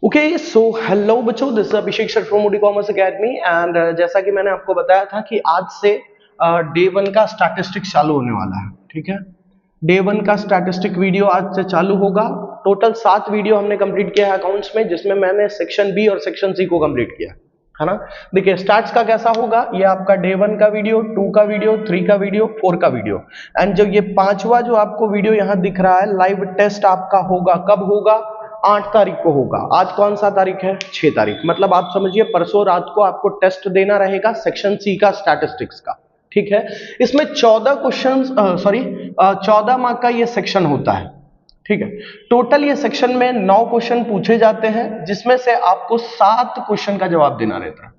Okay so hello बच्चों, this is Abhishek sir from Modi commerce academy and जैसा कि मैंने आपको बताया था कि आज से डे वन का स्टैटिस्टिक्स चालू होने वाला है। ठीक है, डे वन का स्टैटिस्टिक वीडियो आज से चालू होगा। टोटल 7 वीडियो हमने कंप्लीट किया है अकाउंट्स में, जिसमें मैंने सेक्शन बी और सेक्शन सी को कंप्लीट किया है ना। देखिए स्टार्ट्स का कैसा होगा, ये आपका डे वन का वीडियो, 2 का वीडियो, 3 का वीडियो, 4 का वीडियो एंड जो ये 5वां जो आपको वीडियो यहाँ दिख रहा है, लाइव टेस्ट आपका होगा। कब होगा? 8 तारीख को होगा। आज कौन सा तारीख है? 6 तारीख। मतलब आप समझिए परसों रात को आपको टेस्ट देना रहेगा सेक्शन सी का स्टैटिस्टिक्स का। ठीक है, इसमें 14 क्वेश्चन 14 मार्क का ये सेक्शन होता है। ठीक है, टोटल ये सेक्शन में 9 क्वेश्चन पूछे जाते हैं, जिसमें से आपको 7 क्वेश्चन का जवाब देना रहता है।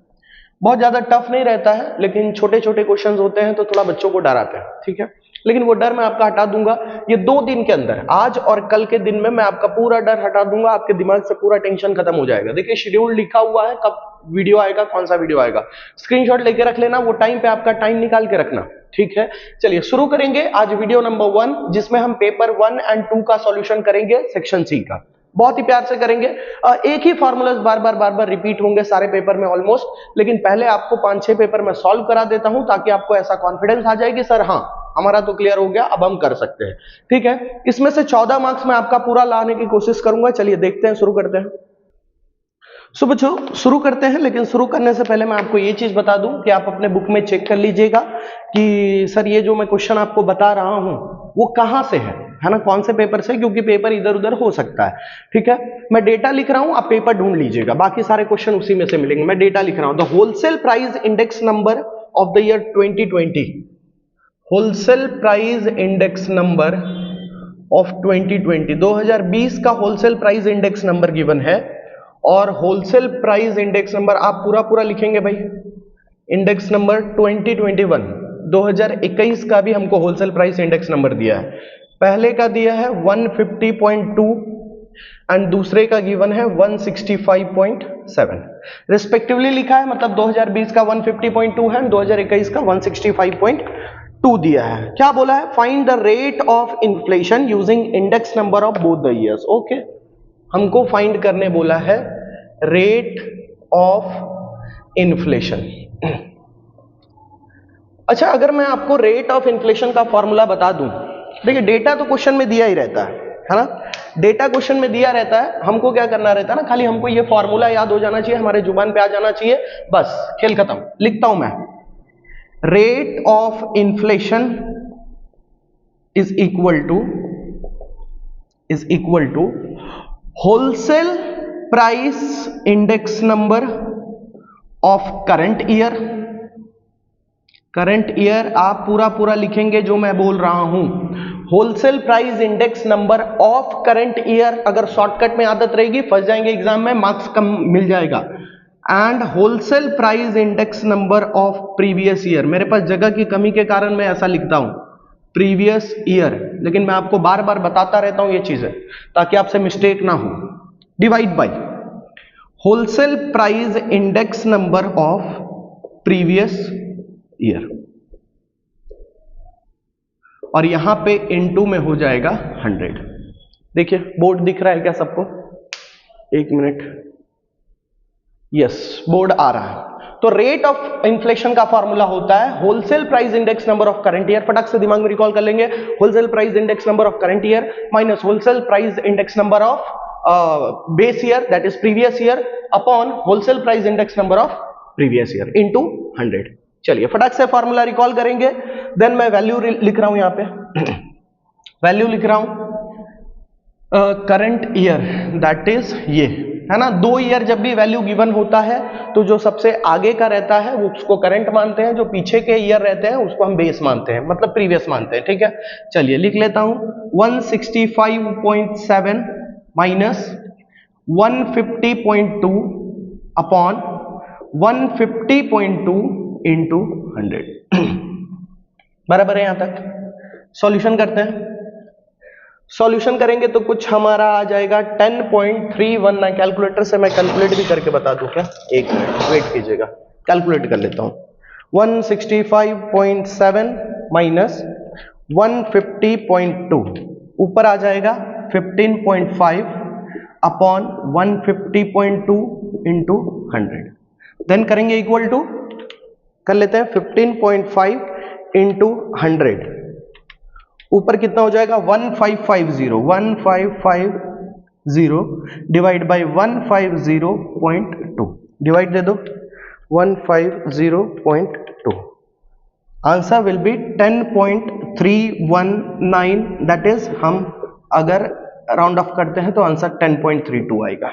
बहुत ज्यादा टफ नहीं रहता है, लेकिन छोटे छोटे क्वेश्चंस होते हैं तो थोड़ा बच्चों को डराते हैं। ठीक है, लेकिन वो डर मैं आपका हटा दूंगा। ये 2 दिन के अंदर, आज और कल के दिन में मैं आपका पूरा डर हटा दूंगा। आपके दिमाग से पूरा टेंशन खत्म हो जाएगा। देखिए शेड्यूल लिखा हुआ है, कब वीडियो आएगा, कौन सा वीडियो आएगा, स्क्रीनशॉट लेके रख लेना। वो टाइम पे आपका टाइम निकाल के रखना। ठीक है, चलिए शुरू करेंगे आज वीडियो नंबर 1, जिसमें हम पेपर 1 एंड 2 का सॉल्यूशन करेंगे सेक्शन सी का। बहुत ही प्यार से करेंगे। एक ही फॉर्मूलाज बार बार रिपीट होंगे सारे पेपर में ऑलमोस्ट, लेकिन पहले आपको 5-6 पेपर में सॉल्व करा देता हूं, ताकि आपको ऐसा कॉन्फिडेंस आ जाए कि सर हाँ हमारा तो क्लियर हो गया, अब हम कर सकते हैं। ठीक है, इसमें से 14 मार्क्स में आपका पूरा लाने की कोशिश करूंगा। चलिए देखते हैं, शुरू करते हैं। सो बच्चों शुरू करते हैं, लेकिन शुरू करने से पहले मैं आपको ये चीज बता दूं कि आप अपने बुक में चेक कर लीजिएगा कि सर ये जो मैं क्वेश्चन आपको बता रहा हूं वो कहां से है ना, कौन से पेपर से, क्योंकि पेपर इधर उधर हो सकता है। ठीक है, मैं डेटा लिख रहा हूं, आप पेपर ढूंढ लीजिएगा, बाकी सारे क्वेश्चन उसी में से मिलेंगे। मैं डेटा लिख रहा हूं, the wholesale price index number of the year 2020, wholesale price index number of 2020, 2020 का wholesale price index number given है। और होलसेल प्राइस इंडेक्स नंबर आप पूरा लिखेंगे भाई। इंडेक्स नंबर 2021, 2021 का भी हमको होलसेल प्राइस इंडेक्स नंबर दिया है। पहले का दिया है 150.2 एंड दूसरे का गिवन है 165.7 रिस्पेक्टिवली लिखा है। मतलब 2020 का 150.2 है, 2021 का 165.2 दिया है। क्या बोला है? Find the rate of inflation using index number of both the years. Okay, हमको फाइंड करने बोला है रेट ऑफ इन्फ्लेशन। अच्छा, अगर मैं आपको रेट ऑफ इन्फ्लेशन का फॉर्मूला बता दूं, देखिए डेटा तो क्वेश्चन में दिया ही रहता है ना, डेटा क्वेश्चन में दिया रहता है। हमको क्या करना रहता है ना, खाली हमको ये फॉर्मूला याद हो जाना चाहिए, हमारे जुबान पे आ जाना चाहिए, बस खेल खत्म। लिखता हूं मैं, rate of inflation is equal to wholesale price index number of current year. Current year आप पूरा लिखेंगे जो मैं बोल रहा हूं। Wholesale price index number of current year, अगर शॉर्टकट में आदत रहेगी फंस जाएंगे एग्जाम में, मार्क्स कम मिल जाएगा। And wholesale price index number of previous year, मेरे पास जगह की कमी के कारण मैं ऐसा लिखता हूं प्रीवियस ईयर, लेकिन मैं आपको बार बार बताता रहता हूं ये चीजें ताकि आपसे मिस्टेक ना हो। Divide by wholesale price index number of previous year, और यहां पे इनटू में हो जाएगा 100। देखिए बोर्ड दिख रहा है क्या सबको? एक मिनट, यस बोर्ड आ रहा है। तो रेट ऑफ इन्फ्लेशन का फॉर्मूला होता है wholesale price index number of current year. फटाक से दिमाग में रिकॉल कर लेंगे, wholesale price index number of current year minus wholesale price index number of base year, that is previous year, upon wholesale price index number of previous year into 100। चलिए फटाक से formula recall करेंगे। Then मैं value लिख रहा हूं यहां पे वैल्यू लिख रहा हूं करंट ईयर, दैट इज ये है ना। 2 ईयर जब भी वैल्यू गिवन होता है तो जो सबसे आगे का रहता है वो उसको करंट मानते हैं, जो पीछे के ईयर रहते हैं उसको हम बेस मानते हैं, मतलब प्रीवियस मानते हैं। ठीक है, चलिए लिख लेता हूं 165.7 माइनस 150.2 अपॉन 150.2 इंटू 100 बराबर है यहां तक। सॉल्यूशन करते हैं। सॉल्यूशन करेंगे तो कुछ हमारा आ जाएगा 10.319। कैलकुलेटर से मैं कैलकुलेट भी करके बता दूं क्या? एक मिनट वेट कीजिएगा, कैलकुलेट कर लेता हूं। 165.7 माइनस 150.2 ऊपर आ जाएगा 15.5 अपॉन 150.2 इंटू 100, देन करेंगे इक्वल टू, कर लेते हैं 15.5 इंटू 100, ऊपर कितना हो जाएगा 1550 डिवाइड बाई 150.2, डिवाइड दे दो 150.2, answer will be 10.319, that is हम अगर राउंड ऑफ करते हैं तो आंसर 10.32 आएगा।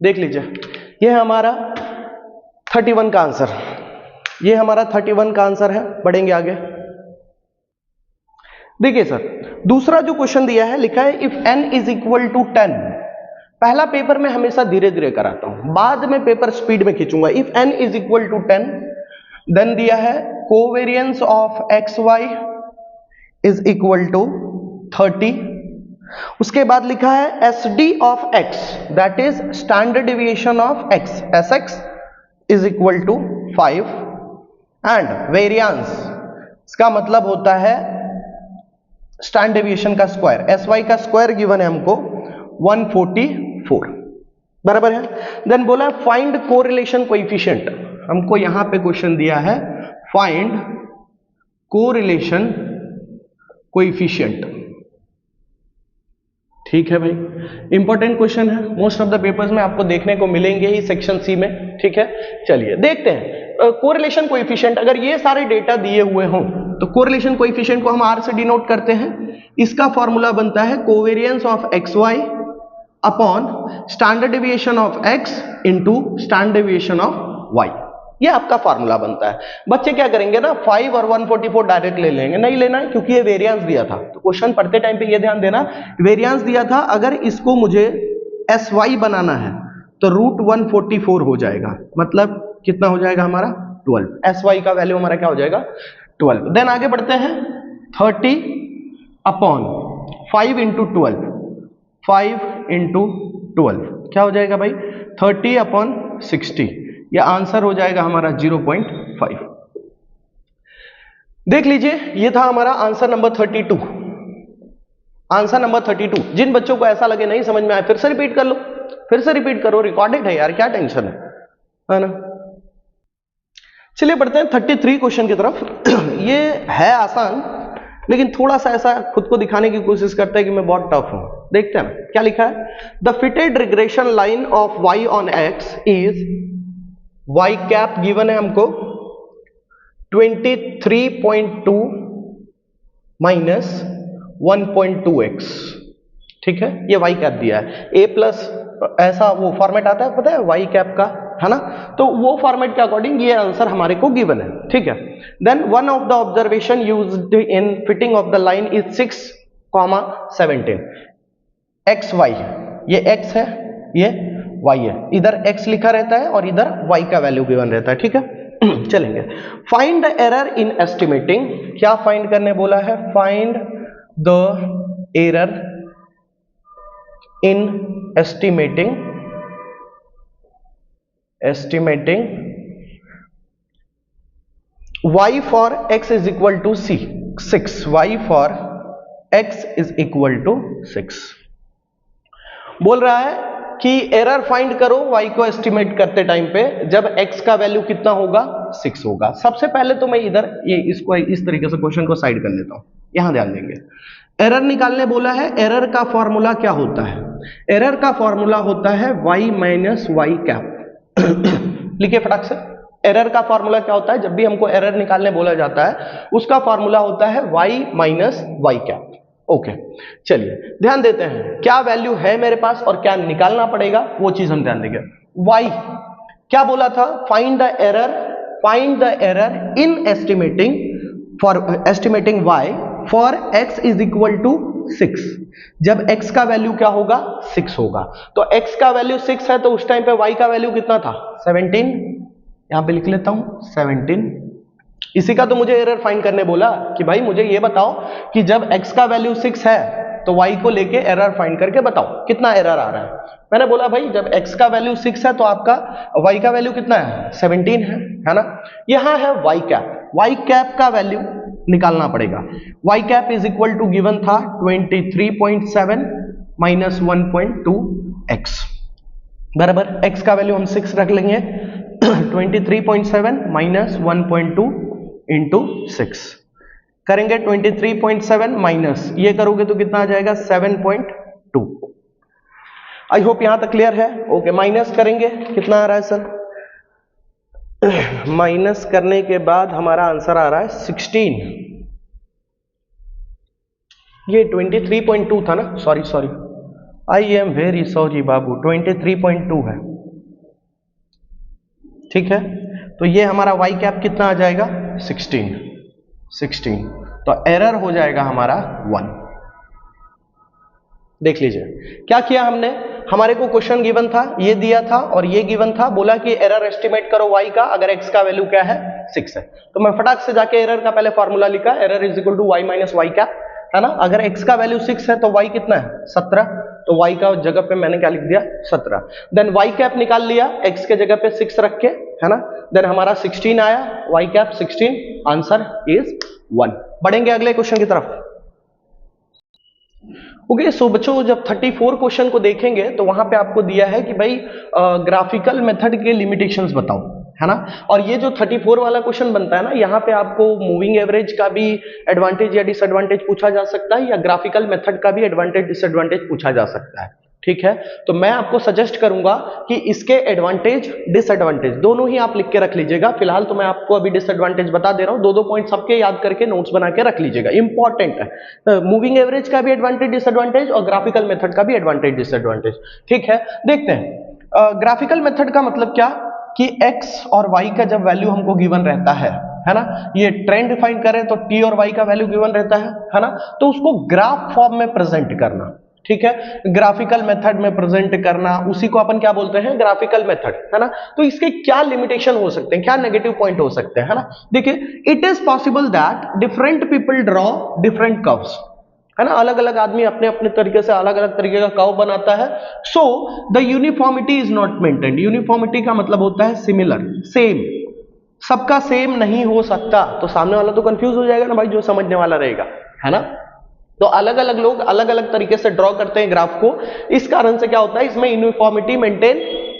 देख लीजिए, ये है हमारा 31 का आंसर, ये हमारा 31 का आंसर है। बढ़ेंगे आगे, देखिए सर दूसरा जो क्वेश्चन दिया है, लिखा है if n is equal to 10, पहला पेपर में हमेशा धीरे धीरे कराता हूं, बाद में पेपर स्पीड में खींचूंगा। If n is equal to 10, then दिया है covariance of X Y is equal to 30, उसके बाद लिखा है S D of X, that is standard deviation of X, S X is equal to 5, and variance इसका मतलब होता है स्टैंडर्ड डेविएशन का स्क्वायर, एस वाई का स्क्वायर गिवन है हमको 144, बराबर है। देन बोला फाइंड कोरिलेशन कोएफिशिएंट, हमको यहां पे क्वेश्चन दिया है फाइंड कोरिलेशन कोएफिशिएंट, ठीक है भाई, इंपॉर्टेंट क्वेश्चन है, मोस्ट ऑफ द पेपर्स में आपको देखने को मिलेंगे ही सेक्शन सी में, ठीक है। चलिए देखते हैं कोरिलेशन कोएफिशिएंट, अगर ये सारे डेटा दिए हुए हों तो कोरिलेशन कोएफिशिएंट को हम आर से डिनोट करते हैं, इसका फॉर्मूला बनता है covariance of X Y upon standard deviation of X into standard deviation of Y, ये आपका फॉर्मूला बनता है। बच्चे क्या करेंगे ना 5 और 144 डायरेक्ट ले लेंगे, नहीं लेना है क्योंकि ये वेरिएंस दिया था, तो क्वेश्चन पढ़ते टाइम पे ये ध्यान देना, वेरिएंस दिया था, अगर इसको मुझे एस वाई बनाना है तो रूट 144 हो जाएगा, मतलब कितना हो जाएगा हमारा 12, एस वाई का वैल्यू हमारा क्या हो जाएगा 12। देन आगे बढ़ते हैं 30 अपॉन 5 इंटू 12, 5 इंटू 12 क्या हो जाएगा भाई 30 अपॉन 60, यह आंसर हो जाएगा हमारा 0.5। देख लीजिए, यह था हमारा आंसर नंबर 32, आंसर नंबर 32। जिन बच्चों को ऐसा लगे नहीं समझ में आए फिर से रिपीट कर लो, फिर से रिपीट करो, रिकॉर्डेड है यार, क्या टेंशन है ना। चलिए बढ़ते हैं 33 क्वेश्चन की तरफ। ये है आसान, लेकिन थोड़ा सा ऐसा खुद को दिखाने की कोशिश करता है कि मैं बहुत टफ हूं। देखते हैं क्या लिखा है, the fitted regression line of y on x is y cap given है हमको 23.2 माइनस 1.2x, ठीक है, ये y कैप दिया है, a प्लस ऐसा वो फॉर्मेट आता है पता है y कैप का, है ना, तो वो फॉर्मेट के अकॉर्डिंग ये आंसर हमारे को गिवन है, ठीक है। Then one of the observation used in fitting of the line is 6,17, X Y, ये x है ये y है, इधर x लिखा रहता है और इधर y का वैल्यू गिवन रहता है, ठीक है। चलेंगे, find the error in estimating, क्या फाइंड करने बोला है, find the error in estimating y for x is equal to 6, y for x is equal to 6। बोल रहा है कि एरर फाइंड करो y को एस्टिमेट करते टाइम पे जब x का वैल्यू कितना होगा 6 होगा। सबसे पहले तो मैं इधर ये इसको इस तरीके से क्वेश्चन को साइड कर लेता हूं, यहां ध्यान देंगे। एरर निकालने बोला है, एरर का फॉर्मूला क्या होता है, एरर का फॉर्मूला होता है y माइनस वाई कैप। लिखिए फटाक से, एरर का फॉर्मूला क्या होता है, जब भी हमको एरर निकालने बोला जाता है उसका फॉर्मूला होता है y minus Y cap. Okay, चलिए ध्यान देते हैं क्या वैल्यू है मेरे पास और क्या निकालना पड़ेगा, वो चीज हम ध्यान देंगे। y क्या बोला था, find the error in estimating for estimating y for x is equal to 6, जब x का वैल्यू क्या होगा 6 होगा, तो x का वैल्यू 6 है तो उस टाइम पे y का वैल्यू कितना था 17, यहां पे लिख लेता हूं 17। इसी का तो मुझे एरर फाइंड करने बोला कि भाई मुझे ये बताओ कि जब x का वैल्यू 6 है तो y को लेके एरर फाइंड करके बताओ कितना एरर आ रहा है। मैंने बोला भाई जब x का वैल्यू 6 है तो आपका y का वैल्यू कितना है 17 है ना। यहां है y कैप का वैल्यू निकालना पड़ेगा। y cap is equal to given था 23.7 माइनस 1.2 x बराबर x का वैल्यू हम 6 रख लेंगे 23.7 माइनस 1.2 इंटू 6 करेंगे 23.7 माइनस ये करोगे तो कितना आ जाएगा 7.2। आई होप यहां तक क्लियर है। ओके माइनस करेंगे कितना आ रहा है सर माइनस करने के बाद हमारा आंसर आ रहा है 16। ये 23.2 था ना, sorry I am very sorry बाबू 23.2 है, ठीक है। तो ये हमारा y कैप कितना आ जाएगा 16 तो एरर हो जाएगा हमारा 1। देख लीजिए क्या किया हमने, हमारे को क्वेश्चन गिवन था, ये दिया था और ये गिवन था, बोला कि एरर एस्टिमेट करो y का अगर x का वैल्यू क्या है 6 है। तो मैं फटाक से जाके एरर का पहले फॉर्मूला लिखा, error is equal to y minus Y cap, है ना। अगर x का वैल्यू 6 है तो y कितना है 17, तो y का जगह पे मैंने क्या लिख दिया 17। देन y कैप निकाल लिया x के जगह पे 6 रख के, है ना। देन हमारा 16 आया, y कैप 16, आंसर इज 1। बढ़ेंगे अगले क्वेश्चन की तरफ। ओके सो बच्चों जब 34 क्वेश्चन को देखेंगे तो वहां पे आपको दिया है कि भाई ग्राफिकल मेथड के लिमिटेशंस बताओ, है ना। और ये जो 34 वाला क्वेश्चन बनता है ना, यहाँ पे आपको मूविंग एवरेज का भी एडवांटेज या डिसएडवांटेज पूछा जा सकता है या ग्राफिकल मेथड का भी एडवांटेज डिसएडवांटेज पूछा जा सकता है, ठीक है। तो मैं आपको सजेस्ट करूंगा कि इसके एडवांटेज डिसएडवांटेज दोनों ही आप लिख के रख लीजिएगा। फिलहाल तो मैं आपको अभी डिसएडवांटेज बता दे रहा हूं, दो पॉइंट सबके याद करके नोट्स बना के रख लीजिएगा, इंपॉर्टेंट है। मूविंग एवरेज का भी एडवांटेज डिसएडवांटेज और ग्राफिकल मेथड का भी एडवांटेज डिसएडवांटेज, ठीक है। देखते हैं ग्राफिकल मेथड का मतलब क्या कि x और y का जब वैल्यू हमको गिवन रहता है ना, ये ट्रेंड डिफाइन करें तो t और y का वैल्यू गिवन रहता है ना, तो उसको ग्राफ फॉर्म में प्रेजेंट करना, ठीक है, ग्राफिकल मेथड में प्रेजेंट करना, उसी को अपन क्या बोलते हैं ग्राफिकल मेथड, है ना। तो इसके क्या लिमिटेशन हो सकते हैं, क्या नेगेटिव पॉइंट हो सकते हैं, है ना। देखिए it is possible that different people draw different curves, है ना। अलग अलग आदमी अपने अपने तरीके से अलग अलग तरीके का कर्व बनाता है। So the uniformity is not maintained. Uniformity का मतलब होता है सिमिलर, सेम, सबका सेम नहीं हो सकता। तो सामने वाला तो कंफ्यूज हो जाएगा ना भाई, जो समझने वाला रहेगा, है ना। तो अलग अलग लोग अलग अलग तरीके से ड्रॉ करते हैं ग्राफ को, इस कारण से क्या होता है इसमें यूनिफॉर्मिटी मेंटेन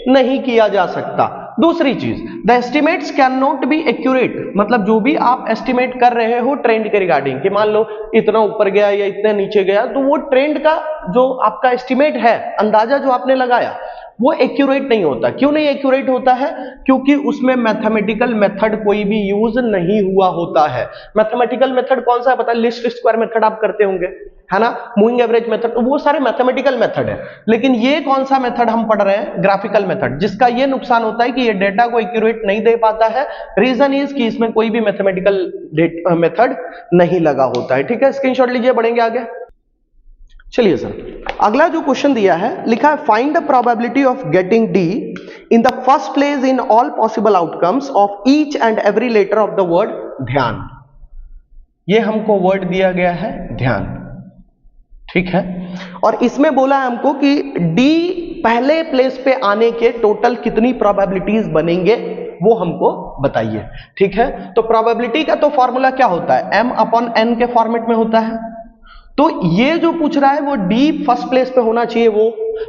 नहीं किया जा सकता। दूसरी चीज, the estimates can not be accurate, मतलब जो भी आप एस्टिमेट कर रहे हो ट्रेंड के रिगार्डिंग कि मान लो इतना ऊपर गया या इतना नीचे गया, तो वो ट्रेंड का जो आपका एस्टिमेट है, अंदाजा जो आपने लगाया, वो एक्यूरेट नहीं होता। क्यों नहीं एक्यूरेट होता है? क्योंकि उसमें मैथमेटिकल मेथड कोई भी यूज नहीं हुआ होता है। मैथमेटिकल मेथड कौन सा है पता है? लिस्ट स्क्वायर मेथड आप करते होंगे, है ना, मूविंग एवरेज मेथड, वो सारे मैथमेटिकल मेथड है। लेकिन ये कौन सा मेथड हम पढ़ रहे हैं? ग्राफिकल मेथड, जिसका ये नुकसान होता है कि ये डेटा को एक्यूरेट नहीं दे पाता है। रीजन इज कि इसमें कोई भी मैथमेटिकल मेथड नहीं लगा होता है, ठीक है। स्क्रीनशॉट लीजिए, बढ़ेंगे आगे। चलिए सर, अगला जो क्वेश्चन दिया है, लिखा है find the probability of getting D in the first place in all possible outcomes of each and every letter of the word ध्यान। ये हमको वर्ड दिया गया है ध्यान, ठीक है। और इसमें बोला है हमको कि डी पहले प्लेस पे आने के टोटल कितनी प्रोबेबिलिटीज बनेंगे वो हमको बताइए, ठीक है। तो प्रोबेबिलिटी का तो फॉर्मूला क्या होता है? m/n के फॉर्मेट में होता है। तो ये जो पूछ रहा है वो d फर्स्ट प्लेस पे होना चाहिए वो,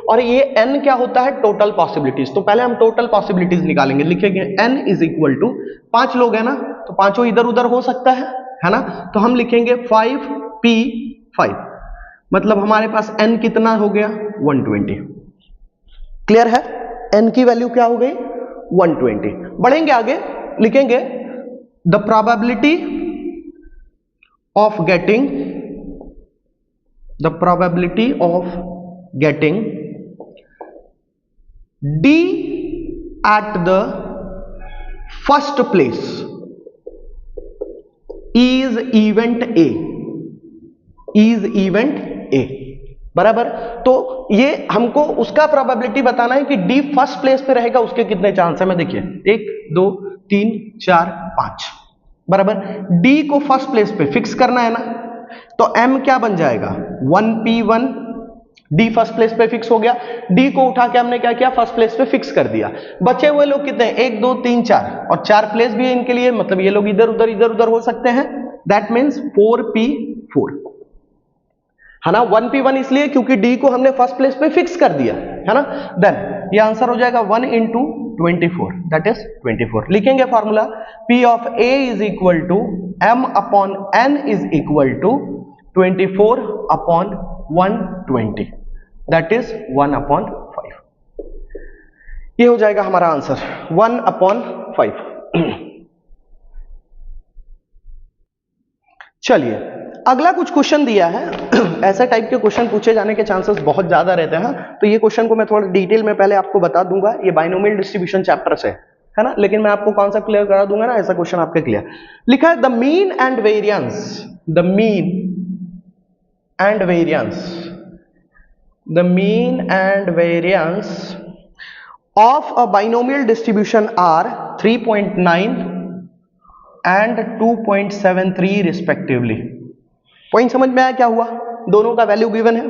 और ये n क्या होता है? Total possibilities. तो पहले हम टोटल पॉसिबिलिटीज निकालेंगे, लिखेंगे n इज इक्वल टू, 5 लोग है ना, तो पांचों इधर उधर हो सकता है ना। तो हम लिखेंगे 5p5, मतलब हमारे पास n कितना हो गया? 120। क्लियर है? n की वैल्यू क्या हो गई? 120। बढ़ेंगे आगे, लिखेंगे the probability of getting D at the first place is event A, बराबर। तो ये हमको उसका प्रोबेबिलिटी बताना है कि D फर्स्ट प्लेस पे रहेगा, उसके कितने चांस है। मैं देखिए 1 2 3 4 5, बराबर। D को फर्स्ट प्लेस पे फिक्स करना है ना, तो m क्या बन जाएगा? 1p1। d फर्स्ट प्लेस पे फिक्स हो गया, d को उठा के हमने क्या किया? फर्स्ट प्लेस पे फिक्स कर दिया। बचे हुए लोग कितने? 1 2 3 4, और 4 प्लेस भी है इनके लिए, मतलब ये लोग इधर उधर हो सकते हैं। दैट मीन्स 4p4, है ना। 1p1 इसलिए क्योंकि d को हमने फर्स्ट प्लेस पे फिक्स कर दिया, है ना। देन ये आंसर हो जाएगा 1 इंटू 24, दैट इज 24। लिखेंगे formula P of A is equal to M upon N is equal to 24 upon 120, that is 1 upon 5। ये हो जाएगा हमारा आंसर 1 अपॉन 5। चलिए अगला कुछ क्वेश्चन दिया है। ऐसे टाइप के क्वेश्चन पूछे जाने के चांसेस बहुत ज्यादा रहते हैं, तो ये क्वेश्चन को मैं थोड़ा डिटेल में पहले आपको बता दूंगा। ये बाइनोमियल डिस्ट्रीब्यूशन चैप्टर से है ना, लेकिन मैं आपको कॉन्सेप्ट क्लियर करा दूंगा ना, ऐसा क्वेश्चन आपके क्लियर। लिखा है the mean and variance, the mean and variance, the mean and variance of a binomial distribution are 3.9 and 2.73 respectively। Point समझ में आया क्या हुआ? दोनों का वैल्यू गिवन है।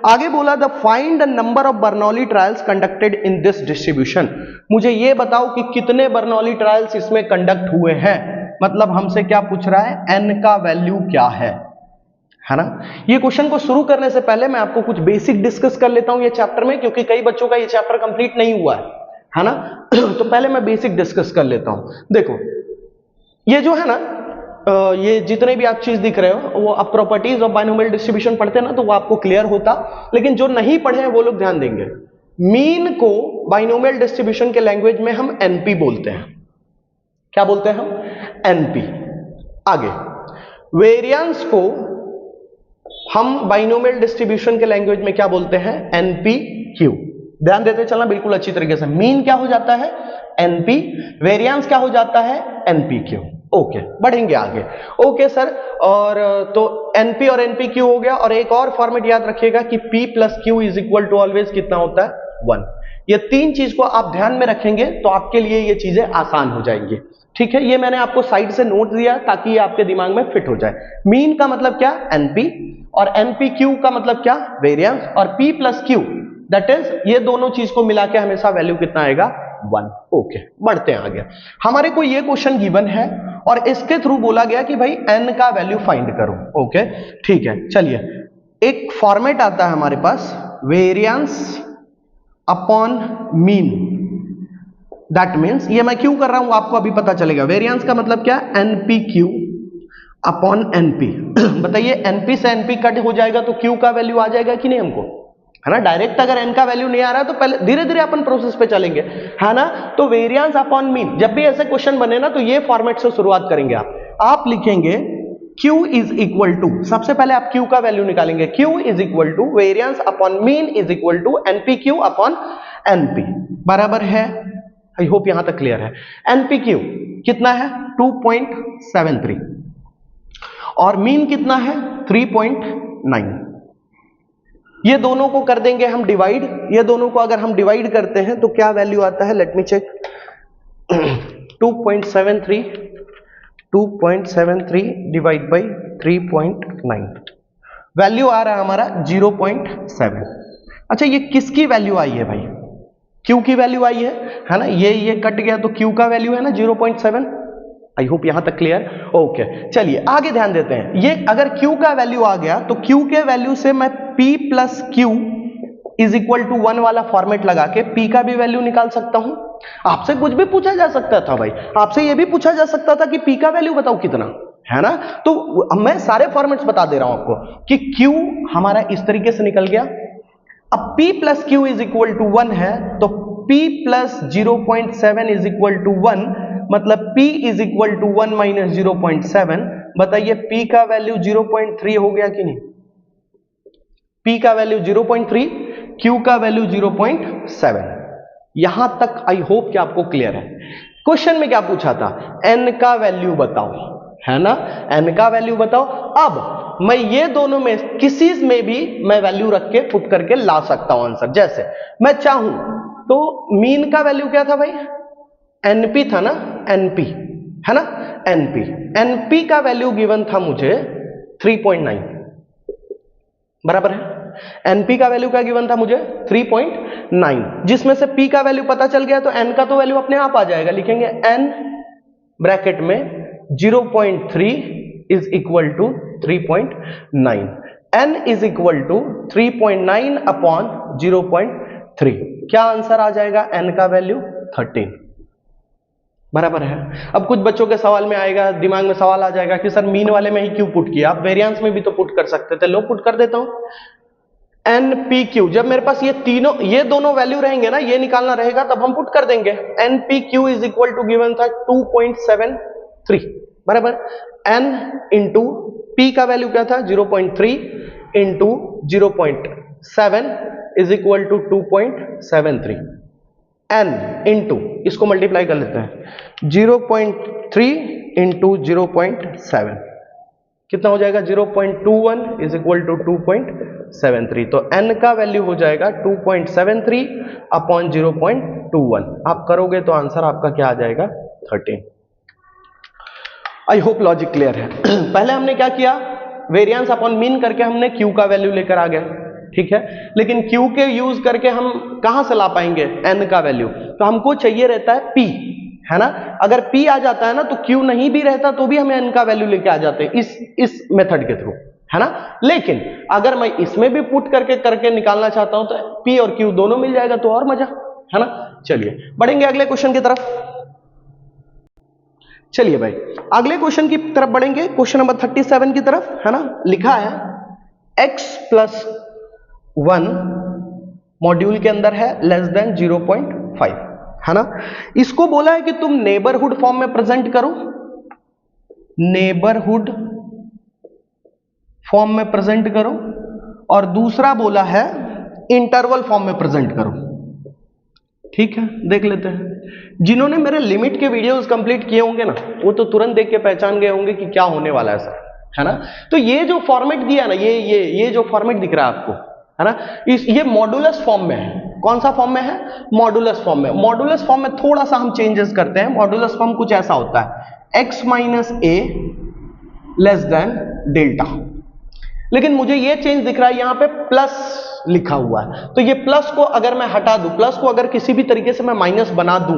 आगे बोला the find the number of Bernoulli trials conducted in this distribution. मुझे ये बताओ कि कितने बर्नौली ट्रायल्स इसमें कंडक्ट हुए हैं। मतलब हमसे क्या पूछ रहा है, n का वैल्यू क्या है ना। ये क्वेश्चन को शुरू करने से पहले मैं आपको कुछ बेसिक डिस्कस कर लेता हूं ये चैप्टर में, क्योंकि कई बच्चों का ये चैप्टर कंप्लीट नहीं हुआ है ना। तो पहले मैं बेसिक डिस्कस कर लेता हूं। देखो ये जो है ना, ये जितने भी आप चीज दिख रहे हो वो आप प्रॉपर्टीज ऑफ बाइनोमियल डिस्ट्रीब्यूशन पढ़ते ना, तो वो आपको क्लियर होता। लेकिन जो नहीं पढ़े हैं वो लोग ध्यान देंगे। मीन को बाइनोमियल डिस्ट्रीब्यूशन के लैंग्वेज में हम एनपी बोलते हैं। क्या बोलते हैं हम? एनपी। आगे वेरियंस को हम बाइनोमियल डिस्ट्रीब्यूशन के लैंग्वेज में क्या बोलते हैं? NP Q. ध्यान देते चलना बिल्कुल अच्छी तरीके से। मीन क्या हो जाता है? एनपी। वेरियंस क्या हो जाता है? NP Q. ओके, बढ़ेंगे आगे। ओके सर, और तो एनपी और एनपी क्यू हो गया। और एक और फॉर्मेट याद रखिएगा कि P plus Q is equal to always कितना होता है? 1। ये तीन चीज को आप ध्यान में रखेंगे तो आपके लिए ये चीजें आसान हो जाएंगी। ठीक है, ये मैंने आपको साइड से नोट दिया ताकि ये आपके दिमाग में फिट हो जाए। मीन का मतलब क्या? एनपी। और एनपी क्यू का मतलब क्या? वेरियंस। और P plus Q that is ये दोनों चीज को मिला के हमेशा वैल्यू कितना आएगा? 1। ओके, बढ़ते हैं आगे। हमारे को ये क्वेश्चन गिवन है और इसके थ्रू बोला गया कि भाई n का वैल्यू फाइंड करो। ओके ठीक है, चलिए एक फॉर्मेट आता है हमारे पास, variance upon mean. That means ये मैं क्यों कर रहा हूं आपको अभी पता चलेगा। वेरियंस का मतलब क्या? NP Q upon NP. बताइए एनपी से एनपी कट हो जाएगा तो क्यू का वैल्यू आ जाएगा कि नहीं हमको, है ना। डायरेक्ट अगर n का वैल्यू नहीं आ रहा तो पहले धीरे धीरे अपन प्रोसेस पे चलेंगे, है ना। तो वेरियंस अपॉन मीन, जब भी ऐसे क्वेश्चन बने ना तो ये फॉर्मेट से शुरुआत करेंगे। आप लिखेंगे q इज इक्वल टू, सबसे पहले आप q का वैल्यू निकालेंगे। q is equal to variance upon mean is equal to npq upon np, बराबर है। आई होप यहां तक क्लियर है। npq कितना है? 2.73 और मीन कितना है? 3.9। ये दोनों को कर देंगे हम डिवाइड। ये दोनों को अगर हम डिवाइड करते हैं तो क्या वैल्यू आता है? Let me check. 2.73 divide by 3.9, value आ रहा है हमारा 0.7। अच्छा ये किसकी वैल्यू आई है भाई? Q की वैल्यू आई है ना। ये कट गया तो Q का वैल्यू है ना 0.7। आई होप यहां तक क्लियर। ओके चलिए आगे ध्यान देते हैं। ये अगर Q का वैल्यू आ गया तो Q के वैल्यू से मैं P plus Q is equal to 1 वाला फॉर्मेट लगा के P का भी वैल्यू निकाल सकता हूं। आपसे कुछ भी पूछा जा सकता था भाई, आपसे ये भी पूछा जा सकता था कि P का वैल्यू बताओ कितना, है ना। तो मैं सारे फॉर्मेट्स बता दे रहा हूं आपको कि Q हमारा इस तरीके से निकल गया। अब P plus Q is equal to 1 है तो P plus 0.7 is equal to 1, मतलब P is equal to 1 minus 0.7। बताइए P का वैल्यू 0.3 हो गया कि नहीं? P का वैल्यू 0.3, Q का वैल्यू 0.7। यहां तक आई होप कि आपको क्लियर है। क्वेश्चन में क्या पूछा था? n का वैल्यू बताओ, है ना। n का वैल्यू बताओ। अब मैं ये दोनों में किसी में भी मैं वैल्यू रख के पुट करके ला सकता हूं आंसर। जैसे मैं चाहूं तो मीन का वैल्यू क्या था भाई? एनपी था ना, एनपी, है ना। एनपी का वैल्यू गिवन था मुझे 3.9, बराबर है। एनपी का वैल्यू क्या गिवन था मुझे? 3.9, जिसमें से पी का वैल्यू पता चल गया तो एन का तो वैल्यू अपने आप आ जाएगा। लिखेंगे एन ब्रैकेट में 0.3 is equal to 3.9। N is equal to 3.9 upon 0.3। क्या आंसर आ जाएगा? n का वैल्यू 13 बराबर है। अब कुछ बच्चों के सवाल में आएगा, दिमाग में सवाल आ जाएगा कि सर मीन वाले में ही क्यों पुट किया? आप वेरिएंस में भी तो पुट कर सकते थे। लो पुट कर देता हूं, NPQ। जब मेरे पास ये दोनों वैल्यू रहेंगे ना, ये निकालना रहेगा, तब हम पुट कर देंगे। NPQ is equal to given था 2.73 बराबर। n इंटू P का वैल्यू क्या था? 0.3 into 0.7 is equal to 2.73। n into, इसको मल्टीप्लाई कर लेते हैं, 0.3 इंटू 0.7 कितना हो जाएगा? 0.21 इज इक्वल टू 2.73। तो n का वैल्यू हो जाएगा 2.73 अपॉन 0.21। आप करोगे तो आंसर आपका क्या आ जाएगा? 13। आई होप लॉजिक क्लियर है। पहले हमने क्या किया? वेरिएंस अपॉन मीन करके हमने q का वैल्यू लेकर आ गए, ठीक है। लेकिन q के यूज करके हम कहां से ला पाएंगे n का वैल्यू? तो हमको चाहिए रहता है p, है ना। अगर p आ जाता है ना तो q नहीं भी रहता तो भी हमें n का वैल्यू लेके आ जाते हैं इस मेथड के थ्रू, है ना। लेकिन अगर मैं इसमें भी पुट करके निकालना चाहता हूं तो p और q दोनों मिल जाएगा, तो और मजा, है ना। चलिए बढ़ेंगे अगले क्वेश्चन की तरफ। चलिए भाई अगले क्वेश्चन की तरफ बढ़ेंगे, क्वेश्चन नंबर 37 की तरफ, है ना। लिखा है x प्लस 1 मॉड्यूल के अंदर है लेस देन 0.5, है ना। इसको बोला है कि तुम नेबरहुड फॉर्म में प्रेजेंट करो, नेबरहुड फॉर्म में प्रेजेंट करो, और दूसरा बोला है इंटरवल फॉर्म में प्रेजेंट करो, ठीक है। देख लेते हैं, जिन्होंने मेरे लिमिट के वीडियोस कंप्लीट किए होंगे ना, वो तो तुरंत देख के पहचान गए होंगे कि क्या होने वाला है सर, है ना। तो ये जो फॉर्मेट दिया ना, ये जो फॉर्मेट दिख रहा है आपको, है ना, ये मॉडुलस फॉर्म में है। कौन सा फॉर्म में है? मॉडुलस फॉर्म में। मॉडुलस फॉर्म में थोड़ा सा हम चेंजेस करते हैं। मॉडुलस फॉर्म कुछ ऐसा होता है, x minus a less than delta. लेकिन मुझे ये चेंज दिख रहा है, यहां पे प्लस लिखा हुआ है, तो ये प्लस को अगर मैं हटा दूं, प्लस को अगर किसी भी तरीके से मैं माइनस बना दूं,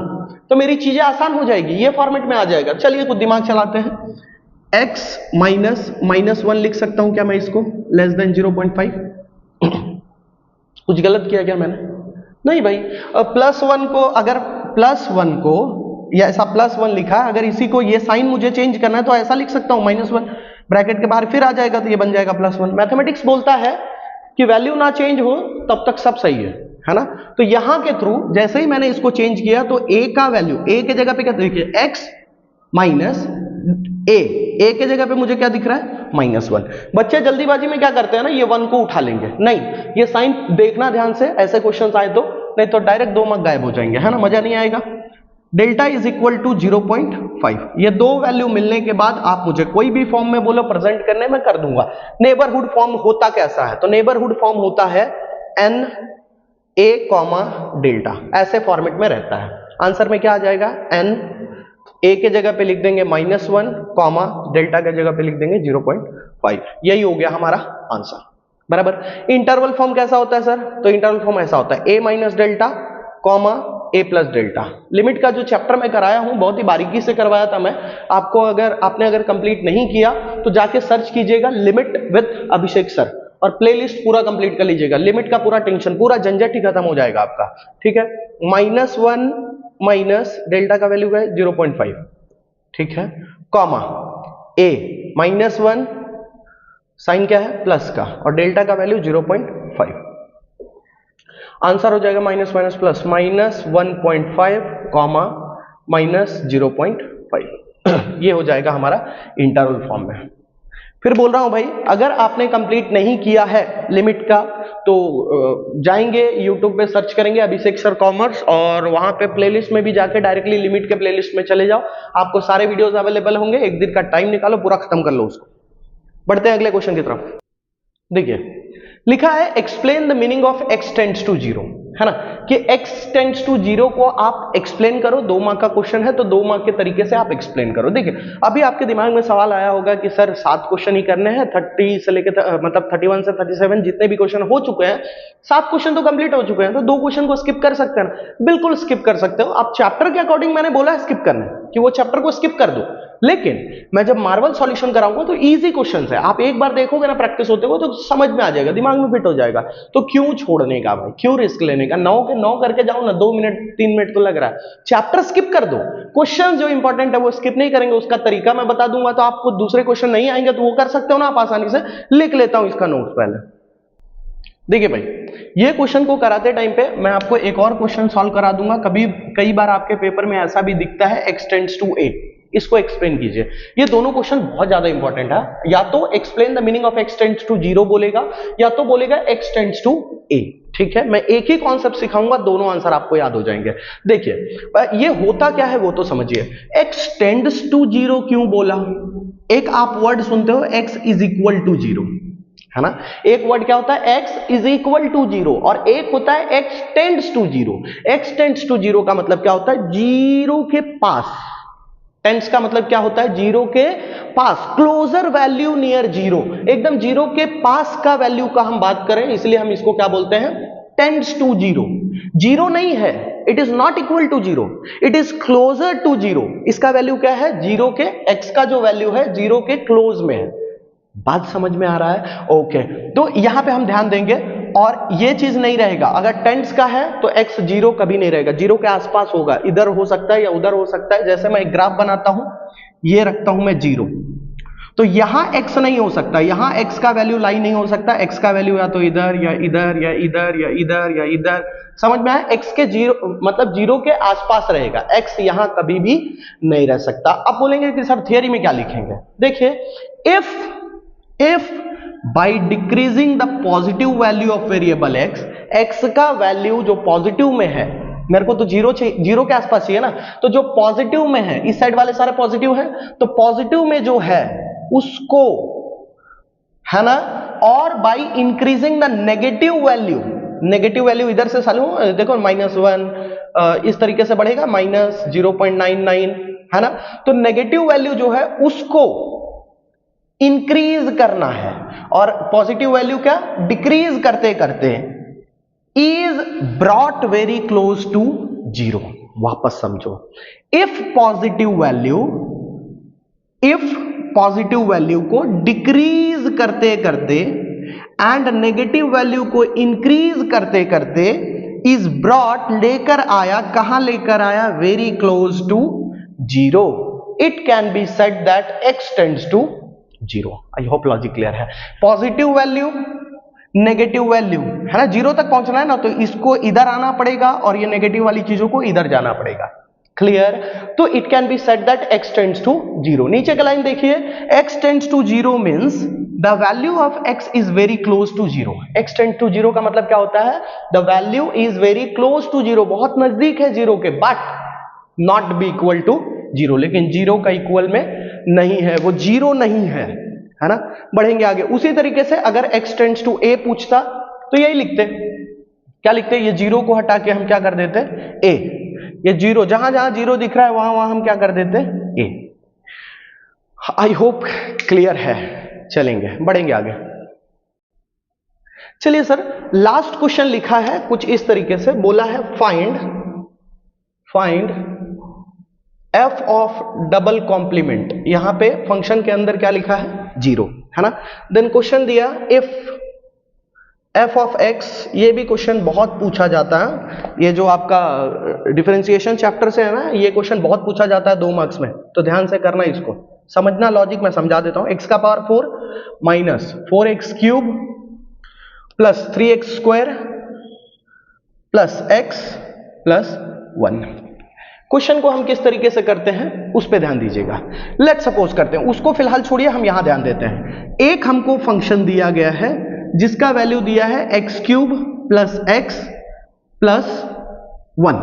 तो मेरी चीजें आसान हो जाएगी, ये फॉर्मेट में आ जाएगा। चलिए कुछ दिमाग चलाते हैं। x माइनस 1 लिख सकता हूं क्या मैं इसको? Less than 0.5। कुछ गलत किया क्या मैंने? नहीं भाई, प्लस 1 को, अगर प्लस 1 को, या ऐसा प्लस 1 लिखा है, अगर इसी को ये साइन मुझे चेंज करना है तो ऐसा लिख सकता हूं, -1 ब्रैकेट के बाहर फिर आ जाएगा, तो ये बन जाएगा +1। मैथमेटिक्स बोलता है कि वैल्यू ना चेंज हो तब तक सब सही है ना। तो यहां के थ्रू जैसे ही मैंने इसको चेंज किया तो a का वैल्यू, a के जगह पे क्या देखिए, x माइनस a के जगह पे मुझे क्या दिख रहा है? -1। बच्चे जल्दीबाजी में क्या करते हैं ना, ये 1 को उठा लेंगे, नहीं, ये साइन देखना ध्यान से, ऐसे क्वेश्चन आए तो, नहीं तो डायरेक्ट 2 मार्क गायब हो जाएंगे, है ना, मजा नहीं आएगा। Delta is equal to 0.5। ये दो वैल्यू मिलने के बाद आप मुझे कोई भी फॉर्म में बोलो प्रेजेंट करने में कर दूंगा। नेबरहुड फॉर्म होता कैसा है? तो नेबरहुड फॉर्म होता है n a डेल्टा, ऐसे फॉर्मेट में रहता है। आंसर में क्या आ जाएगा? n a के जगह पे लिख देंगे -1, डेल्टा के जगह पे लिख देंगे 0.5। यही हो गया हमारा आंसर, बराबर। इंटरवल फॉर्म कैसा होता है सर? तो इंटरवल फॉर्म ऐसा होता है a minus delta, a plus delta. Limit का जो चैप्टर मैं कराया हूं, बहुत ही बारीकी से करवाया था मैं आपको। आपने अगर कंप्लीट नहीं किया तो जाके सर्च कीजिएगा लिमिट विद अभिषेक सर, और प्लेलिस्ट पूरा कंप्लीट कर लीजिएगा। लिमिट का पूरा टेंशन, पूरा झंझट ही खत्म हो जाएगा आपका, ठीक है। -1 माइनस डेल्टा का वैल्यू है 0.5, ठीक है, a -1 साइन क्या है? प्लस का, और डेल्टा का वैल्यू 0.5। आंसर हो जाएगा माइनस माइनस प्लस, -1.5 -0.5। ये हो जाएगा हमारा इंटरवल फॉर्म में। फिर बोल रहा हूं भाई, अगर आपने कंप्लीट नहीं किया है लिमिट का, तो जाएंगे यूट्यूब पे सर्च करेंगे अभिषेक सर कॉमर्स, और वहां पे प्लेलिस्ट में भी जाके डायरेक्टली लिमिट के प्लेलिस्ट में चले जाओ, आपको सारे वीडियोस अवेलेबल होंगे। एक दिन का टाइम निकालो, पूरा खत्म कर लो उसको। बढ़ते हैं अगले क्वेश्चन की तरफ। देखिए लिखा है explain the meaning of x tends to 0, है ना, कि x टेंड्स टू 0 को आप एक्सप्लेन करो। 2 मार्क का क्वेश्चन है तो 2 मार्क के तरीके से आप एक्सप्लेन करो। देखिए अभी आपके दिमाग में सवाल आया होगा कि सर 7 क्वेश्चन ही करने हैं, 30 से लेकर मतलब 31 से 37 जितने भी क्वेश्चन हो चुके हैं, 7 क्वेश्चन तो कंप्लीट हो चुके हैं, तो 2 क्वेश्चन को स्किप कर सकते हैं ना? बिल्कुल स्किप कर सकते हो आप। चैप्टर के अकॉर्डिंग मैंने बोला है स्किप करना, कि वो चैप्टर को स्किप कर दो। लेकिन मैं जब मार्वल सॉल्यूशन कराऊंगा तो इजी क्वेश्चन है, आप एक बार देखोगे ना प्रैक्टिस होते हुए तो समझ में आ जाएगा, दिमाग में फिट हो जाएगा। तो क्यों छोड़ने का भाई, क्यों रिस्क लेने का, 9 के 9 करके जाओ ना, 2 मिनट 3 मिनट तो लग रहा है, चैप्टर स्किप कर दो, क्वेश्चन जो इंपॉर्टेंट है वो स्किप नहीं करेंगे, उसका तरीका मैं बता दूंगा, तो आपको दूसरे क्वेश्चन नहीं आएंगे तो वो कर सकते हो ना आप आसानी से। लिख लेता हूं इसका नोट पहले। देखिए भाई, ये क्वेश्चन को कराते टाइम पे मैं आपको एक और क्वेश्चन सॉल्व करा दूंगा। कई बार आपके पेपर में ऐसा भी दिखता है x टेंड्स टू a, इसको एक्सप्लेन कीजिए। ये दोनों क्वेश्चन बहुत ज्यादा इंपॉर्टेंट है, या तो explain the meaning of x tends to 0 बोलेगा, या तो बोलेगा x टेंड्स टू a। ठीक है, मैं एक ही कॉन्सेप्ट सिखाऊंगा, दोनों आंसर आपको याद हो जाएंगे। देखिए ये होता क्या है वो तो समझिए। x टेंड्स टू 0 क्यों बोला? एक आप वर्ड सुनते हो x इज इक्वल टू 0, है ना। एक वर्ड क्या होता है, x इज इक्वल टू 0, और एक होता है x tends to 0। x tends to 0 का मतलब क्या होता है, 0 के पास। टेंड्स का मतलब क्या होता है, 0 के पास, क्लोजर वैल्यू नियर 0, एकदम 0 के पास का वैल्यू का हम बात करें, इसलिए हम इसको क्या बोलते हैं, टेंड्स टू 0। 0 नहीं है, it is not equal to 0, it is closer to 0। इसका वैल्यू क्या है, 0 के, x का जो वैल्यू है 0 के क्लोज में है। बात समझ में आ रहा है? ओके, तो यहां पे हम ध्यान देंगे, और ये चीज नहीं रहेगा। अगर टेंस का है तो x 0 कभी नहीं रहेगा, 0 के आसपास होगा, इधर हो सकता है या उधर हो सकता है। जैसे मैं एक ग्राफ बनाता हूं, ये रखता हूं मैं 0, तो यहां x नहीं हो सकता, यहां x का वैल्यू लाई नहीं हो सकता, x का वैल्यू या तो इधर या इधर या इधर या इधर या इधर। समझ में आया? x के 0 मतलब 0 के आसपास रहेगा, x यहां कभी भी नहीं रह सकता। अब बोलेंगे कि सर थियरी में क्या लिखेंगे? देखिए, if by decreasing the positive value of variable x का वैल्यू जो पॉजिटिव में है, मेरे को तो 0 के आसपास चाहिए ना, तो जो पॉजिटिव में है, इस साइड वाले सारे पॉजिटिव है, तो पॉजिटिव में जो है उसको, है ना, और by increasing the negative value इधर से चालू, देखो -1 इस तरीके से बढ़ेगा, -0.99, है ना। तो नेगेटिव वैल्यू जो है उसको इंक्रीज करना है, और पॉजिटिव वैल्यू क्या, डिक्रीज करते करते is brought very close to 0। वापस समझो, इफ पॉजिटिव वैल्यू को डिक्रीज करते करते एंड नेगेटिव वैल्यू को इंक्रीज करते करते इज ब्रॉट लेकर आया, कहां लेकर आया, very close to 0, it can be said that x tends to 0। I hope logic clear है। पॉजिटिव वैल्यू, नेगेटिव वैल्यू, है ना, 0 तक पहुंचना है ना, तो इसको इधर आना पड़ेगा और ये नेगेटिव वाली चीजों को इधर जाना पड़ेगा। क्लियर? तो it can be said that x tends to 0। नीचे का लाइन देखिए, x tends to 0 means the value of x is very close to 0। x tends to 0 का मतलब क्या होता है, the value is very close to 0, बहुत नजदीक है 0 के, but not be equal to 0, लेकिन 0 का इक्वल में नहीं है, वो 0 नहीं है ना। बढ़ेंगे आगे, उसी तरीके से अगर x टेंड्स टू a पूछता तो यही लिखते, क्या लिखते, ये 0 को हटा के हम क्या कर देते, a, ये 0, जहां जहां 0 दिख रहा है वहां वहां हम क्या कर देते, a। आई होप क्लियर है। चलेंगे, बढ़ेंगे आगे। चलिए सर, लास्ट क्वेश्चन लिखा है कुछ इस तरीके से, बोला है find f of double complement. यहां पे फंक्शन के अंदर क्या लिखा है, 0, है ना। देन क्वेश्चन दिया इफ f ऑफ x, ये भी क्वेश्चन बहुत पूछा जाता है, ये जो आपका डिफरेंशिएशन चैप्टर से है ना, ये क्वेश्चन बहुत पूछा जाता है 2 मार्क्स में, तो ध्यान से करना, इसको समझना, लॉजिक मैं समझा देता हूं। x का power 4 minus 4x cube plus 3x square plus x plus 1। Question को हम किस तरीके से करते हैं उस पे ध्यान दीजिएगा। लेट सपोज करते हैं, उसको फिलहाल छोड़िए, हम यहां ध्यान देते हैं। एक हमको फंक्शन दिया गया है जिसका वैल्यू दिया है x cube plus x plus 1,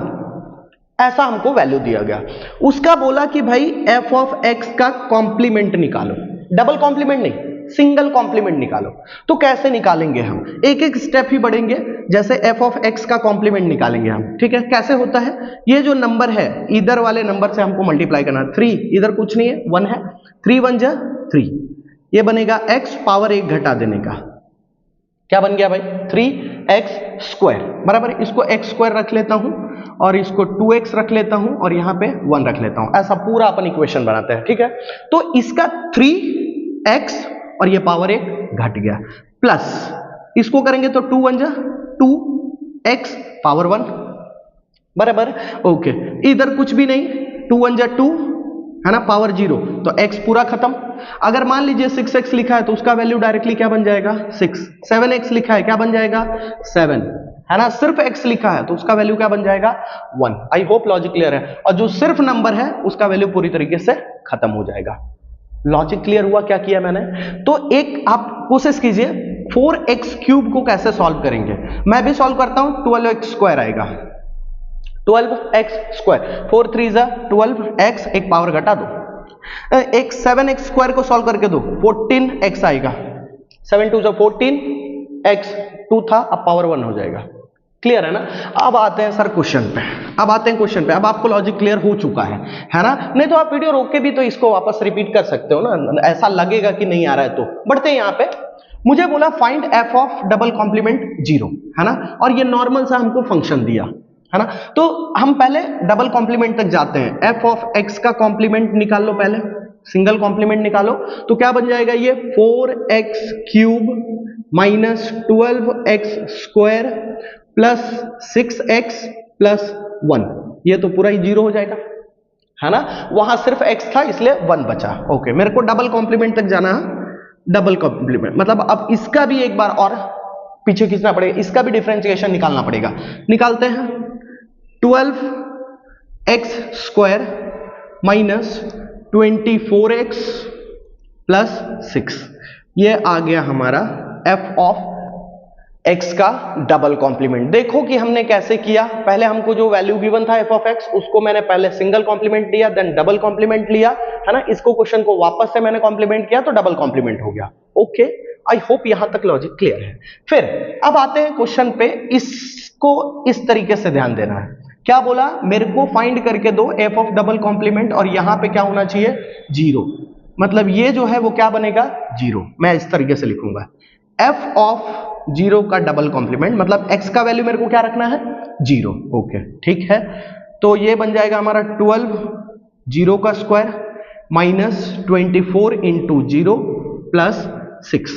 ऐसा हमको वैल्यू दिया गया। उसका बोला कि भाई f ऑफ x का कॉम्प्लीमेंट निकालो, डबल कॉम्प्लीमेंट नहीं, सिंगल कॉम्प्लीमेंट निकालो। तो कैसे निकालेंगे हम, एक एक स्टेप ही बढ़ेंगे। जैसे f ऑफ x का कॉम्प्लीमेंट निकालेंगे हम, ठीक है। कैसे होता है, ये जो नंबर है इधर वाले नंबर से हमको मल्टीप्लाई करना है। 3 इधर कुछ नहीं है, 1 है, 3 1 जा 3, ये बनेगा x पावर 1 घटा देने का, क्या बन गया भाई, 3x स्क्वायर बराबर, इसको x स्क्वायर रख लेता हूं, और इसको 2x रख लेता हूं और यहां पे 1 रख लेता हूं, ऐसा पूरा अपन इक्वेशन बनाते हैं, ठीक है। तो इसका 3x और ये पावर 1 घट गया, प्लस इसको करेंगे तो 2 1 जा 2x पावर 1 बराबर, ओके। इधर कुछ भी नहीं, 2 1 जा 2 है ना, पावर 0, तो x पूरा खत्म। अगर मान लीजिए 6x लिखा है तो उसका वैल्यू डायरेक्टली क्या बन जाएगा 6, 7x लिखा है क्या बन जाएगा 7, है ना, सिर्फ x लिखा है तो उसका वैल्यू क्या बन जाएगा 1। आई होप लॉजिक क्लियर है, और जो सिर्फ नंबर है उसका वैल्यू पूरी तरीके से खत्म हो जाएगा। लॉजिक क्लियर हुआ क्या किया मैंने? तो एक आप कोशिश कीजिए 4x क्यूब को कैसे सॉल्व करेंगे। मैं भी सॉल्व करता हूं, 12x स्क्वायर आएगा, 12x स्क्वायर, 4 3 जा 12x, एक पावर घटा दो, एक 7x स्क्वायर को सॉल्व करके दो, 14x आएगा, 7 2 जा 14x, 2 था अब पावर 1 हो जाएगा। क्लियर है ना? अब आते हैं सर क्वेश्चन पे, अब आपको लॉजिक क्लियर हो चुका है ना? नहीं तो आप वीडियो रोक के भी तो इसको वापस रिपीट कर सकते हो ना, ऐसा लगेगा कि नहीं आ रहा है तो। बढ़ते हैं यहाँ पे, मुझे बोला find f of double complement 0, है ना, और ये नॉर्मल सा हमको फंक्शन दिया, है ना। तो हम पहले डबल कॉम्प्लीमेंट तक जाते हैं, f ऑफ x का कॉम्प्लीमेंट निकाल लो, पहले सिंगल कॉम्प्लीमेंट निकालो, तो क्या बन जाएगा ये 4x cube minus 12x square plus 6x plus 1, ये तो पूरा ही 0 हो जाएगा, है ना। वहां सिर्फ x था इसलिए 1 बचा, ओके। मेरे को डबल कॉम्प्लीमेंट तक जाना है, डबल कॉम्प्लीमेंट मतलब अब इसका भी एक बार और पीछे खींचना पड़ेगा, इसका भी डिफरेंशिएशन निकालना पड़ेगा। निकालते हैं, 12x square minus 24x plus 6, ये आ गया हमारा f ऑफ x का डबल कॉम्प्लीमेंट। देखो कि हमने कैसे किया, पहले हमको जो वैल्यू गिवन था f ऑफ x, उसको मैंने पहले सिंगल कॉम्प्लीमेंट लिया, देन डबल कॉम्प्लीमेंट लिया, है ना। इसको क्वेश्चन को वापस से मैंने कॉम्प्लीमेंट किया तो डबल कॉम्प्लीमेंट हो गया, ओके। आई होप यहां तक लॉजिक क्लियर है। फिर अब आते हैं क्वेश्चन पे, इसको इस तरीके से ध्यान देना है। क्या बोला, मेरे को फाइंड करके दो f ऑफ डबल कॉम्प्लीमेंट, और यहां पे क्या होना चाहिए 0, मतलब ये जो है वो क्या बनेगा 0। मैं इस तरीके से लिखूंगा, f ऑफ 0 का डबल कॉम्प्लीमेंट, मतलब x का वैल्यू मेरे को क्या रखना है 0, ओके ठीक है। तो ये बन जाएगा हमारा 12 0 का स्क्वायर माइनस 24 इंटू 0 प्लस 6,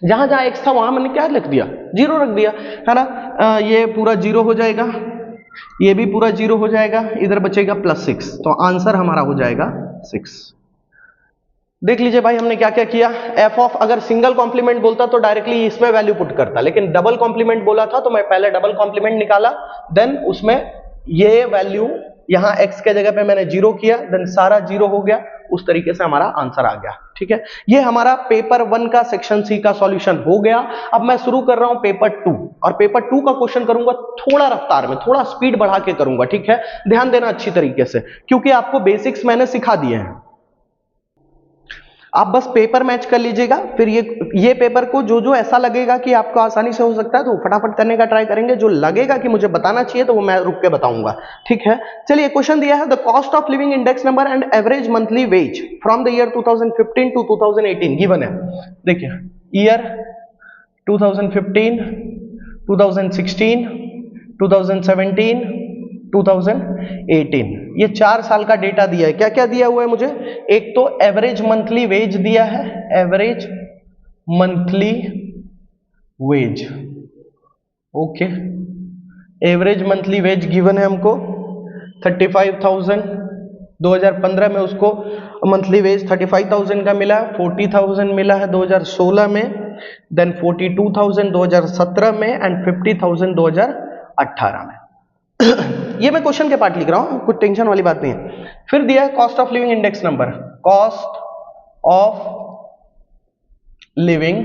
जहां जहां x था वहां मैंने क्या रख दिया 0 रख दिया, है ना। ये पूरा 0 हो जाएगा, ये भी पूरा 0 हो जाएगा, इधर बचेगा प्लस 6, तो आंसर हमारा हो जाएगा 6। देख लीजिए भाई हमने क्या क्या किया, f ऑफ अगर सिंगल कॉम्प्लीमेंट बोलता तो डायरेक्टली इसमें वैल्यू पुट करता, लेकिन डबल कॉम्प्लीमेंट बोला था तो मैं पहले डबल कॉम्प्लीमेंट निकाला, देन उसमें ये वैल्यू यहां x के जगह पे मैंने 0 किया, देन सारा 0 हो गया, उस तरीके से हमारा आंसर आ गया, ठीक है। ये हमारा पेपर 1 का सेक्शन सी का सॉल्यूशन हो गया। अब मैं शुरू कर रहा हूं पेपर 2, और पेपर 2 का क्वेश्चन करूंगा थोड़ा रफ्तार में, थोड़ा स्पीड बढ़ा के करूंगा, ठीक है। ध्यान देना अच्छी तरीके से, क्योंकि आपको बेसिक्स मैंने सिखा दिए हैं। आप बस पेपर मैच कर लीजिएगा, फिर ये पेपर को जो जो ऐसा लगेगा कि आपको आसानी से हो सकता है तो फटाफट करने का ट्राई करेंगे, जो लगेगा कि मुझे बताना चाहिए तो वो मैं रुक के बताऊंगा, ठीक है। चलिए क्वेश्चन दिया है, the cost of living index number and average monthly wage from the year 2015 to 2018 given है। देखिए ईयर 2015, 2016, 2017, 2018, ये 4 साल का डेटा दिया है। क्या क्या दिया हुआ है मुझे, एक तो एवरेज मंथली वेज दिया है, average monthly wage, okay. Average monthly wage given है हमको 35,000, 2015 में उसको मंथली वेज 35,000 का मिला, 40,000 मिला है 2016 में, देन 42,000 2017 में एंड 50,000 2018 में। ये मैं क्वेश्चन के पार्ट लिख रहा हूं, कुछ टेंशन वाली बात नहीं है। फिर दिया है cost of living index number, cost of living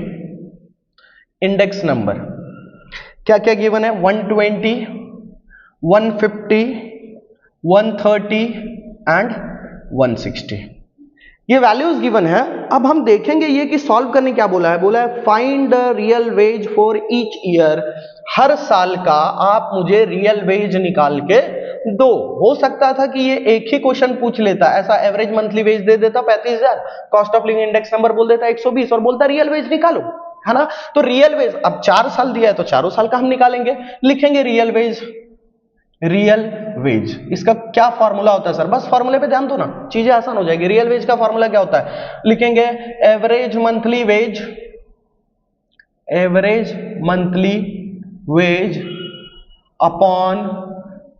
index number क्या क्या गिवन है, 120, 150, 130 एंड 160, ये वैल्यूज गिवन है। अब हम देखेंगे ये कि सॉल्व करने क्या बोला है, बोला है find the real wage for each year, हर साल का आप मुझे रियल वेज निकाल के दो। हो सकता था कि ये एक ही क्वेश्चन पूछ लेता, ऐसा एवरेज मंथली वेज दे देता 35,000, cost of living index number बोल देता 120 और बोलता रियल वेज निकालो, है ना। तो रियल वेज अब 4 साल दिया है तो चारों साल का हम निकालेंगे, लिखेंगे रियल वेज, रियल वेज। इसका क्या फॉर्मूला होता है सर? बस फॉर्मूले पे ध्यान दो ना, चीजें आसान हो जाएगी। रियल वेज का फॉर्मूला क्या होता है? लिखेंगे average monthly wage, average monthly wage upon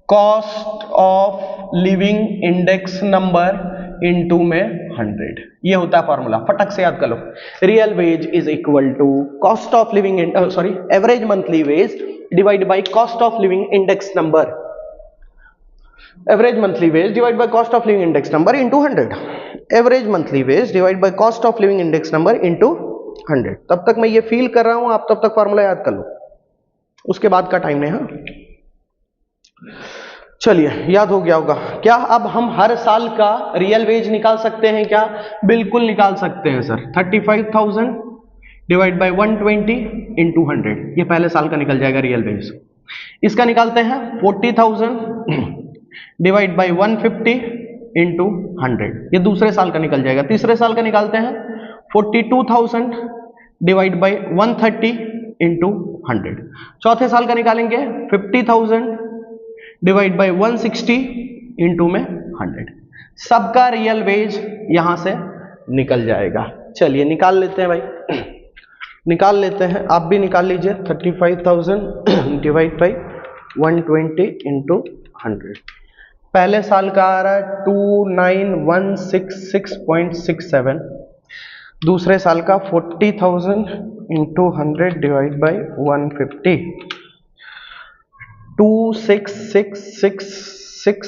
cost of living index number into में 100। ये होता है फॉर्मूला, फटक से याद कर लो। Real wage is equal to cost of living, sorry, average monthly wage divide by cost of living index number, average monthly wage divide by cost of living index number into 100। Average monthly wage divide by cost of living index number into 100। तब तक मैं ये feel कर रहा हूं, आप तब तक फॉर्मूला याद कर लो, उसके बाद का टाइम नहीं। हाँ चलिए, याद हो गया होगा। क्या अब हम हर साल का रियल वेज निकाल सकते हैं क्या? बिल्कुल निकाल सकते हैं सर। 35,000 डिवाइड बाय 120 इंटू 100, ये पहले साल का निकल जाएगा रियल वेज। इसका निकालते हैं 40,000 डिवाइड बाय 150 इंटू 100, ये दूसरे साल का निकल जाएगा। तीसरे साल का निकालते हैं 42,000 डिवाइड बाय 130 इंटू 100। चौथे साल का निकालेंगे 50,000 डिवाइड बाय 160 इंटू में 100। सबका रियल वेज यहां से निकल जाएगा। चलिए निकाल लेते हैं भाई, निकाल लेते हैं, आप भी निकाल लीजिए। 35,000 डिवाइड बाय 120 इंटू 100। पहले साल का आ रहा है 29,166.67। दूसरे साल का 40,000 इंटू 100 डिवाइड बाय 150, 2666